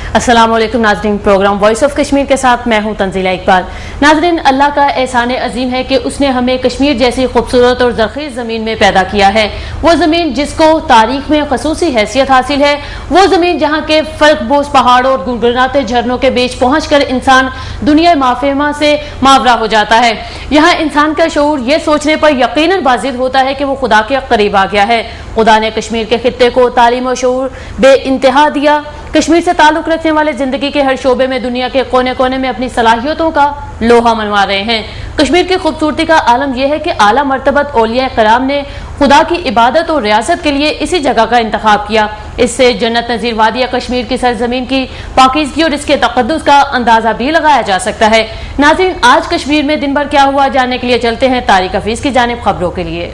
अस्सलाम वालेकुम नाज़रीन, प्रोग्राम वॉइस ऑफ कश्मीर के साथ मैं हूं तंजीला इकबाल। नाज़रीन, अल्लाह का एहसान अजीम है कि उसने हमें कश्मीर जैसी खूबसूरत और ज़रख़ीज़ ज़मीन में पैदा किया है। वो ज़मीन जिसको तारीख में खसूसी हैसियत हासिल है, वो ज़मीन जहाँ के फर्कबोस पहाड़ों और गुनगुनाते झरनों के बीच पहुँच कर इंसान दुनिया माफेमा से मावरा हो जाता है। यहाँ इंसान का शऊर ये सोचने पर यकीनन बाजिद होता है कि वो खुदा के करीब आ गया है। खुदा ने कश्मीर के खित्ते को तालीम और शऊर बे इंतहा दिया। कश्मीर से ताल्लुक रखने वाले जिंदगी के हर शोबे में दुनिया के कोने कोने में अपनी सलाहियतों का लोहा मनवा रहे हैं। कश्मीर की खूबसूरती का आलम यह है कि आला मर्तबत औलिया कराम ने खुदा की इबादत और रियासत के लिए इसी जगह का इंतखाब किया। इससे जन्नत नजीर वादिया कश्मीर की सरजमीन की पाकीज़गी और इसके तक़द्दुस का अंदाजा भी लगाया जा सकता है। नाज़रीन, आज कश्मीर में दिन भर क्या हुआ जानने के लिए चलते हैं तारिक हफीज की जानिब खबरों के लिए।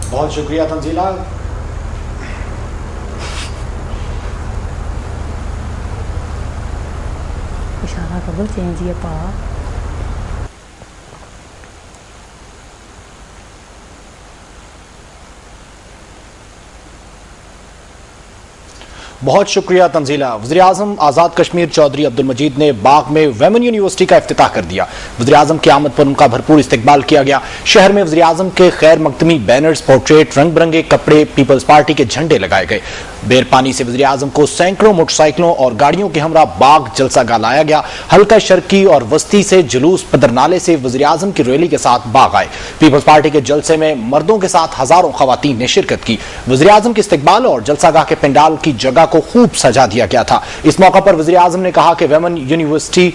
बहुत शुक्रिया तंजीला। इशारा करो चेंज ये पा बहुत शुक्रिया तंजीला। वज़ीर-ए-आज़म आज़ाद कश्मीर चौधरी अब्दुल मजीद ने बाग में वेमन यूनिवर्सिटी का इफ्तिताह कर दिया। वज़ीर-ए-आज़म की आमद पर उनका भरपूर इस्तकबाल किया गया। शहर में वज़ीर-ए-आज़म के खैर मकदमी बैनर्स, पोर्ट्रेट, रंग बिरंगे कपड़े, पीपल्स पार्टी के झंडे लगाए गए। बेरपानी से वज़ीर-ए-आज़म को सैकड़ों मोटरसाइकिलों और गाड़ियों के हमरा बाग जलसागाह लाया गया। हल्का शर्की और वस्ती से जुलूस पदरनाले से वज़ीर-ए-आज़म की रैली के साथ बाग आए। पीपल्स पार्टी के जलसे में मर्दों के साथ हजारों खवातीन ने शिरकत की। वज़ीर-ए-आज़म के इस्तकबाल और जलसागाह के पंडाल की जगह को खूब सजा दिया गया था। इस मौके पर वज़ीर-ए-आज़म ने कहा कि वेमन यूनिवर्सिटी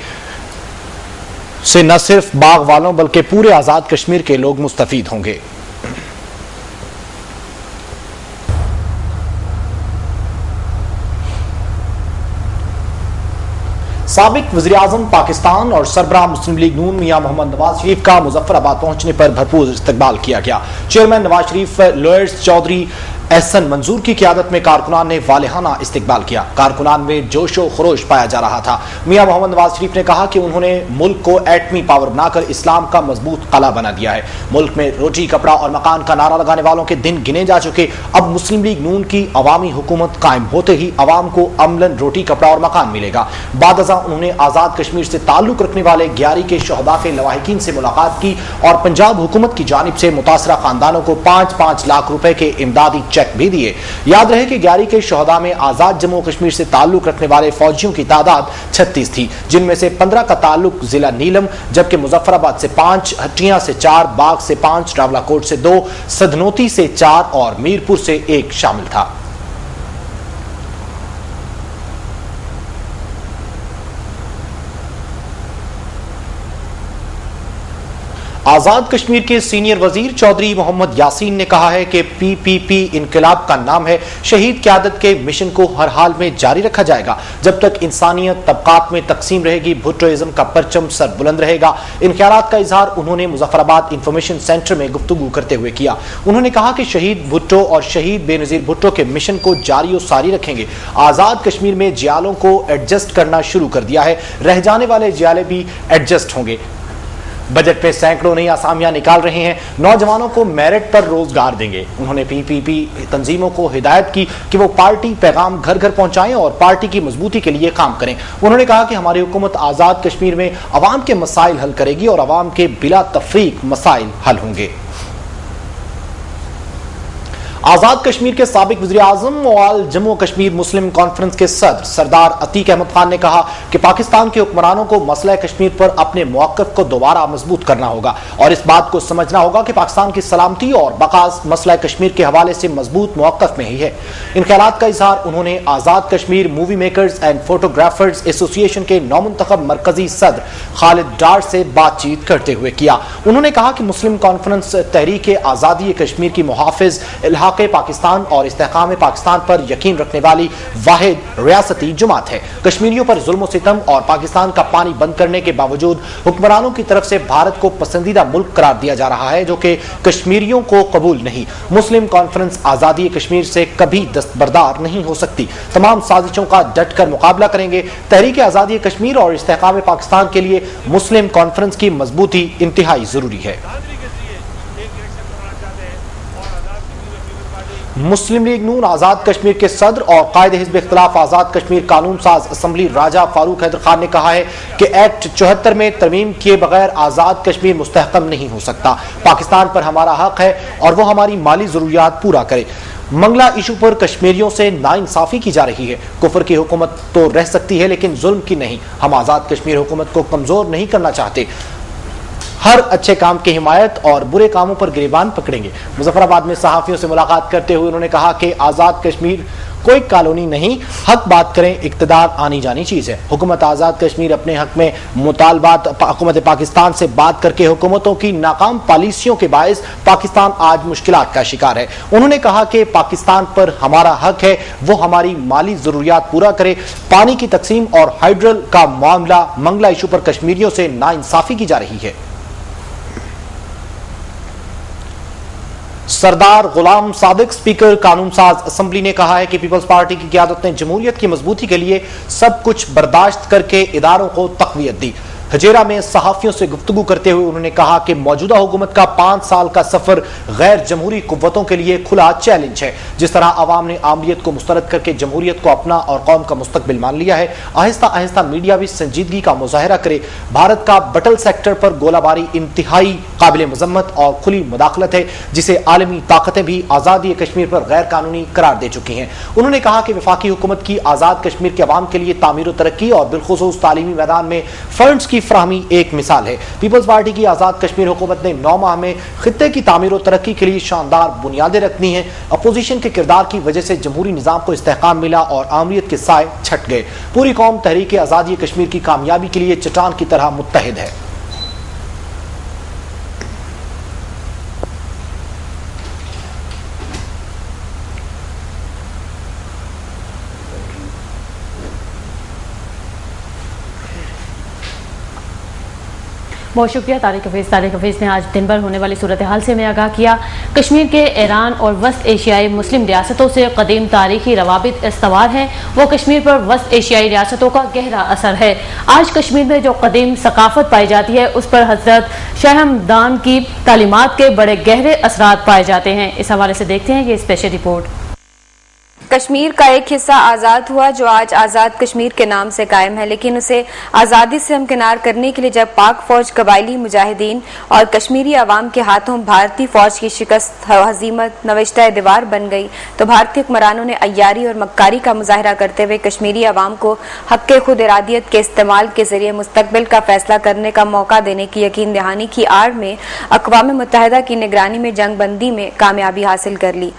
से न सिर्फ बाग वालों बल्कि पूरे आजाद कश्मीर के लोग मुस्तफीद होंगे। साबिक वज़ीर-ए-आज़म पाकिस्तान और सरबराह मुस्लिम लीग नून मियां मोहम्मद नवाज शरीफ का मुजफ्फराबाद पहुंचने पर भरपूर इस्तकबाल किया गया। चेयरमैन नवाज शरीफ लॉयर्स चौधरी एहसन मंजूर की क़यादत में कारकुनान ने वालिहाना इस्तकबाल किया। कारकुनान में जोशो खरोश पाया जा रहा था। मियां मोहम्मद नवाज शरीफ ने कहा कि उन्होंने मुल्क को एटमी पावर बनाकर इस्लाम का मजबूत कला बना दिया है। मुल्क में रोटी, कपड़ा और मकान का नारा लगाने वालों के दिन गिने जा चुके। अब मुस्लिम लीग नून की अवामी हुकूमत कायम होते ही अवाम को अमलन रोटी, कपड़ा और मकान मिलेगा। बादजा उन्होंने आजाद कश्मीर से ताल्लुक रखने वाले 11 के शहदा के लवाहिकीन से मुलाकात की और पंजाब हुकूमत की जानिब से मुतासरा खानदानों को 5-5 लाख रुपए के इमदादी चेक भी दिए। याद रहे कि 11 के शहदा में आजाद जम्मू कश्मीर से ताल्लुक रखने वाले फौजियों की तादाद 36 थी, जिनमें से 15 का ताल्लुक जिला नीलम, जबकि मुजफ्फराबाद से 5, हटिया से 4, बाग से 5, रावलाकोट से 2, सदनोती से 4 और मीरपुर से 1 शामिल था। आजाद कश्मीर के सीनियर वजीर चौधरी मोहम्मद यासीन ने कहा है कि PPP इनकलाब का नाम है। शहीद क़यादत के मिशन को हर हाल में जारी रखा जाएगा। जब तक इंसानियत तबकात में तकसीम रहेगी, भुट्टोइज्म का परचम सर बुलंद रहेगा। इन ख्यालात का इजहार उन्होंने मुजफ्फराबाद इंफॉर्मेशन सेंटर में गुफ्तगू करते हुए किया। उन्होंने कहा कि शहीद भुट्टो और शहीद बेनजीर भुट्टो के मिशन को जारी और सारी रखेंगे। आजाद कश्मीर में जियालों को एडजस्ट करना शुरू कर दिया है। रह जाने वाले जियाले भी एडजस्ट होंगे। बजट में सैकड़ों नई आसामियां निकाल रहे हैं। नौजवानों को मेरिट पर रोजगार देंगे। उन्होंने PPP तंजीमों को हिदायत की कि वो पार्टी पैगाम घर घर पहुंचाएं और पार्टी की मजबूती के लिए काम करें। उन्होंने कहा कि हमारी हुकूमत आजाद कश्मीर में अवाम के मसाइल हल करेगी और अवाम के बिला तफरीक मसाइल हल होंगे। आजाद कश्मीर के साबिक वज़ीर-ए-आज़म और जम्मू कश्मीर मुस्लिम कॉन्फ्रेंस के सदर सरदार अतीक अहमद खान ने कहा कि पाकिस्तान के हुक्मरानों को मसला कश्मीर पर अपने मौक़िफ़ को दोबारा मजबूत करना होगा और इस बात को समझना होगा कि पाकिस्तान की सलामती और बकास मसला कश्मीर के हवाले से मजबूत मौक़िफ़ में ही है। इन ख्यालात का इजहार उन्होंने Azad Kashmir movie makers and photographers association के नौमुंतखब मरकजी सदर खालिद डार से बातचीत करते हुए किया। उन्होंने कहा कि मुस्लिम कॉन्फ्रेंस तहरीक आज़ादी कश्मीर की मुहाफिज, पाकिस्तान और इस्तेहकाम पाकिस्तान पर यकीन रखने वाली वाहिद रियासती जमात है। कश्मीरियों पर जुल्म सितम और पाकिस्तान का पानी बंद करने के बावजूद हुक्मरानों की तरफ से भारत को पसंदीदा मुल्क करार दिया जा रहा है, जो कि कश्मीरियों को कबूल नहीं। मुस्लिम कॉन्फ्रेंस आजादी कश्मीर से कभी दस्तबरदार नहीं हो सकती। तमाम साजिशों का डट कर मुकाबला करेंगे। तहरीक आजादी कश्मीर और इस्तेहकाम पाकिस्तान के लिए मुस्लिम कॉन्फ्रेंस की मजबूती इंतहाई जरूरी है। मुस्लिम लीग नून आजाद कश्मीर के सदर और कायदे हिज़्ब इख्तिलाफ आजाद कश्मीर कानून साज असम्बली राजा फारूक हैदर खान ने कहा है कि एक्ट 74 में तरमीम किए बगैर आजाद कश्मीर मुस्तहकम नहीं हो सकता। पाकिस्तान पर हमारा हक है और वो हमारी माली जरूरियात पूरा करे। मंगला इशू पर कश्मीरियों से नाइंसाफी की जा रही है। कुफर की हुकूमत तो रह सकती है लेकिन जुल्म की नहीं। हम आजाद कश्मीर हुकूमत को कमजोर नहीं करना चाहते। हर अच्छे काम की हिमायत और बुरे कामों पर गिरबान पकड़ेंगे। मुजफ्फराबाद में सहाफियों से मुलाकात करते हुए उन्होंने कहा कि आजाद कश्मीर कोई कॉलोनी नहीं, हक बात करें, इक्तदार आनी जानी चीज है। हुकूमत आजाद कश्मीर अपने हक में मुतालबात हुकूमत पाकिस्तान से बात करके हुकूमतों की नाकाम पॉलिसियों के बायस पाकिस्तान आज मुश्किलात का शिकार है। उन्होंने कहा कि पाकिस्तान पर हमारा हक है, वो हमारी माली जरूरियात पूरा करे। पानी की तकसीम और हाइड्रल का मामला मंगला इशू पर कश्मीरियों से नाइंसाफी की जा रही है। सरदार गुलाम सादिक स्पीकर कानून साज असम्बली ने कहा है कि पीपल्स पार्टी की क़यादत ने जमहूरियत की मजबूती के लिए सब कुछ बर्दाश्त करके इदारों को तक़वियत दी। हजेरा में सहाफियों से गुफ्तगू करते हुए उन्होंने कहा कि मौजूदा हुकूमत का 5 साल का सफर गैर जमहूरी कुव्वतों के लिए खुला चैलेंज है। जिस तरह अवाम ने आमरीत को मुस्तरद करके जमहूरियत को अपना और कौम का मुस्तकबिल मान लिया है, आहिस्ता आहिस्ता मीडिया भी संजीदगी का मुजाहरा करे। भारत का बटल सेक्टर पर गोलाबारी इंतहाई काबिल मजम्मत और खुली मुदाखलत है, जिसे आलमी ताकतें भी आज़ादी कश्मीर पर गैर कानूनी करार दे चुकी हैं। उन्होंने कहा कि वफाकी हुकूमत की आज़ाद कश्मीर के अवाम के लिए तामीर व तरक्की और बिलखुसूस तालीमी मैदान में फंड्स की फराहमी एक मिसाल है। पीपल्स पार्टी की आजाद कश्मीर हुकूमत ने 9 माह में खित्ते की तामीर और तरक्की के लिए शानदार बुनियादें रखनी है। अपोजिशन के किरदार की वजह से जमहूरी निजाम को इस्तेहकाम मिला और आमरीत के साए छट गए। पूरी कौम तहरीक आजादी कश्मीर की कामयाबी के लिए चट्टान की तरह मुत्तहिद है। बहुत शुक्रिया तारिक हफीज़ ने आज दिन भर होने वाली सूरत हाल से हमें आगाह किया। कश्मीर के ईरान और वस्त एशियाई मुस्लिम रियासतों से कदीम तारीखी रवाबित इस्तवार हैं। वो कश्मीर पर वस्त एशियाई रियासतों का गहरा असर है। आज कश्मीर में जो कदीम सकाफत पाई जाती है उस पर हजरत शाह हमदान की तालीमात के बड़े गहरे असरात पाए जाते हैं। इस हवाले से देखते हैं ये स्पेशल रिपोर्ट। कश्मीर का एक हिस्सा आज़ाद हुआ जो आज आज़ाद कश्मीर के नाम से कायम है, लेकिन उसे आज़ादी से हमकिनार करने के लिए जब पाक फौज, कबायली मुजाहिदीन और कश्मीरी अवाम के हाथों भारतीय फौज की शिकस्त हजीमत नविश्ता दीवार बन गई, तो भारतीय हुक्मरानों ने अय्यारी और मक्कारी का मुजाहरा करते हुए कश्मीरी अवाम को हक़ खुद इरादियत के इस्तेमाल के जरिए मुस्तकबिल का फैसला करने का मौका देने की यकीन दहानी की आड़ में अक़वाम मुत्तहिदा की निगरानी में जंग बंदी में कामयाबी हासिल कर ली।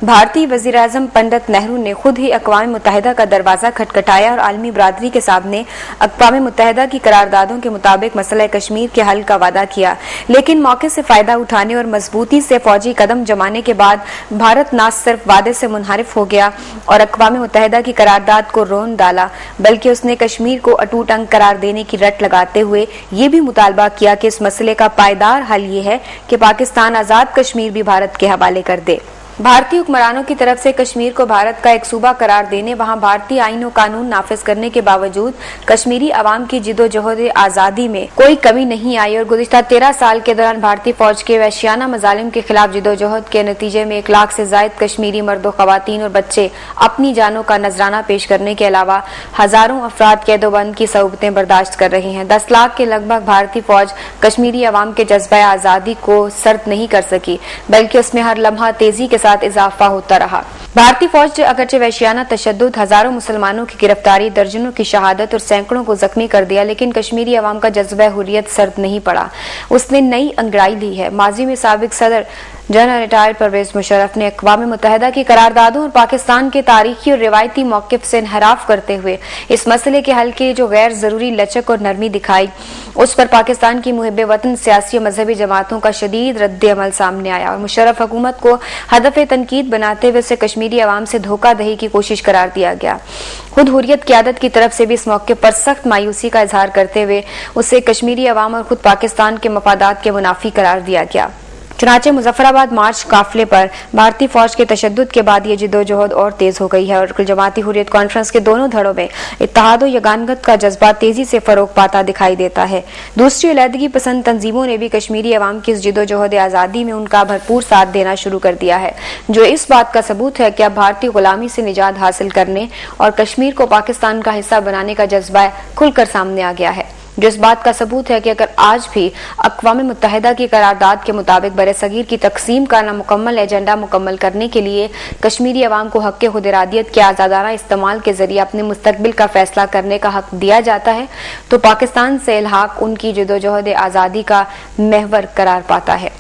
भारतीय वज़ीर आज़म पंडित नेहरू ने खुद ही अक़वाम मुत्तहिदा का दरवाज़ा खटखटाया और आलमी बरादरी के सामने अक़वाम मुत्तहिदा की करारदादों के मुताबिक मसला कश्मीर के हल का वादा किया। लेकिन मौके से फ़ायदा उठाने और मजबूती से फौजी कदम जमाने के बाद भारत न सिर्फ वादे से मुनहरिफ हो गया और अक़वाम मुत्तहिदा की करारदाद को रोन डाला, बल्कि उसने कश्मीर को अटूट अंग करार देने की रट लगाते हुए ये भी मुतालबा किया कि इस मसले का पायदार हल ये है कि पाकिस्तान आज़ाद कश्मीर भी भारत के हवाले कर दे। भारतीय हुक्मरानों की तरफ से कश्मीर को भारत का एक सूबा करार देने, वहां भारतीय आईन और कानून नाफिज करने के बावजूद कश्मीरी अवाम की जिदोजहद आज़ादी में कोई कमी नहीं आई और गुज़िश्ता 13 साल के दौरान भारतीय फौज के वहशियाना मजालिम के खिलाफ जिदोजहद के नतीजे में 1 लाख से जायद कश्मीरी मर्दों, खवातीन और बच्चे अपनी जानों का नजराना पेश करने के अलावा हजारों अफराद कैदोबंद की सऊबतें बर्दाश्त कर रहे हैं। 10 लाख के लगभग भारतीय फौज कश्मीरी अवाम के जज्बा आज़ादी को सर्द नहीं कर सकी, बल्कि उसमें हर लम्हा तेजी के साथ इजाफा होता रहा। भारतीय फौज ने अगरचे वहशियाना तशद्दुद, हजारों मुसलमानों की गिरफ्तारी, दर्जनों की शहादत और सैकड़ों को जख्मी कर दिया, लेकिन कश्मीरी अवाम का जज्बा हुर्रियत सर्द नहीं पड़ा। उसने नई अंगड़ाई ली है। माजी में साबिक सदर जनरल रिटायर्ड परवेज मुशर्रफ ने अक़वाम मुत्तहिदा की करारदादों और पाकिस्तान के तारीखी और रिवायती मौक़िफ़ से इनहराफ करते हुए इस मसले के हल के जो गैर जरूरी लचक और नरमी दिखाई, उस पर पाकिस्तान की मुहिब्बे वतन सियासी और मजहबी जमातों का शदीद रद्द अमल सामने आया और मुशर्रफ हुकूमत को हदफ तनकीद बनाते हुए उसे कश्मीरी अवाम से धोखा दही की कोशिश करार दिया गया। खुद हुर्रियत क़यादत की तरफ से भी इस मौके पर सख्त मायूसी का इजहार करते हुए उसे कश्मीरी अवाम और खुद पाकिस्तान के मफादात के मुनाफी करार दिया गया। चुनाचे मुजफ्फराबाद मार्च काफिले पर भारतीय फौज के तशद्दुद के बाद ये जिद्दोजहद और तेज हो गई है और कुल जमाती हुर्रियत कॉन्फ्रेंस के दोनों धड़ों में इत्तेहाद और यगानगत का जज्बा तेजी से फरोग पाता दिखाई देता है। दूसरी अलहदगी पसंद तंजीमों ने भी कश्मीरी अवाम की इस जिद्दोजहद आज़ादी में उनका भरपूर साथ देना शुरू कर दिया है, जो इस बात का सबूत है कि अब भारतीय गुलामी से निजात हासिल करने और कश्मीर को पाकिस्तान का हिस्सा बनाने का जज्बा खुलकर सामने आ गया है, जो इस बात का सबूत है कि अगर आज भी अक़वाम मुत्तहिदा की करारदाद के मुताबिक बरे सगीर की तकसीम का नामुकम्मल एजेंडा मुकम्मल करने के लिए कश्मीरी अवाम को हक़ खुदरादियत के आज़ादाना इस्तेमाल के जरिए अपने मुस्तकबिल का फैसला करने का हक दिया जाता है, तो पाकिस्तान से इल्हाक उनकी जदोजहद आज़ादी का महवर करार पाता है।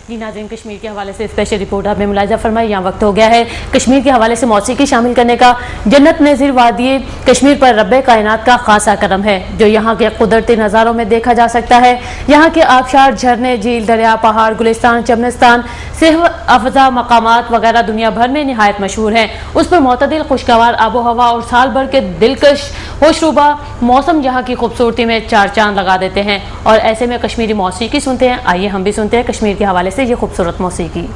जी नाज़रीन, कश्मीर के हवाले से स्पेशल रिपोर्ट आपने मुलाहिजा फरमाई। यहाँ वक्त हो गया है कश्मीर के हवाले से मौसीकी शामिल करने का। जन्नत नज़ीर वादी कश्मीर पर रब्बे कायनात का खासा करम है, जो यहाँ के कुदरती नज़ारों में देखा जा सकता है। यहाँ के आबशार, झरने, झील, दरिया, पहाड़, गुलिस्तान, चमनिस्तान, सेहत अफजा मकामात वगैरह दुनिया भर में निहायत मशहूर हैं। उस पर मोतदिल खुशगवार आबो हवा और साल भर के दिलकश होशरुबा मौसम यहाँ की खूबसूरती में चार चांद लगा देते हैं। और ऐसे में कश्मीरी मौसीकी सुनते हैं। आइए हम भी सुनते हैं कश्मीर के हवाले से ये खूबसूरत मौसीकी।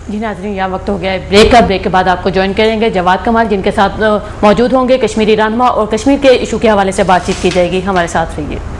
जी नाज़रीन, यहाँ वक्त हो गया है ब्रेक का। ब्रेक के बाद आपको ज्वाइन करेंगे जवाद कमाल, जिनके साथ मौजूद होंगे कश्मीरी रहनुमा और कश्मीर के इशू के हवाले से बातचीत की जाएगी। हमारे साथ रहिए।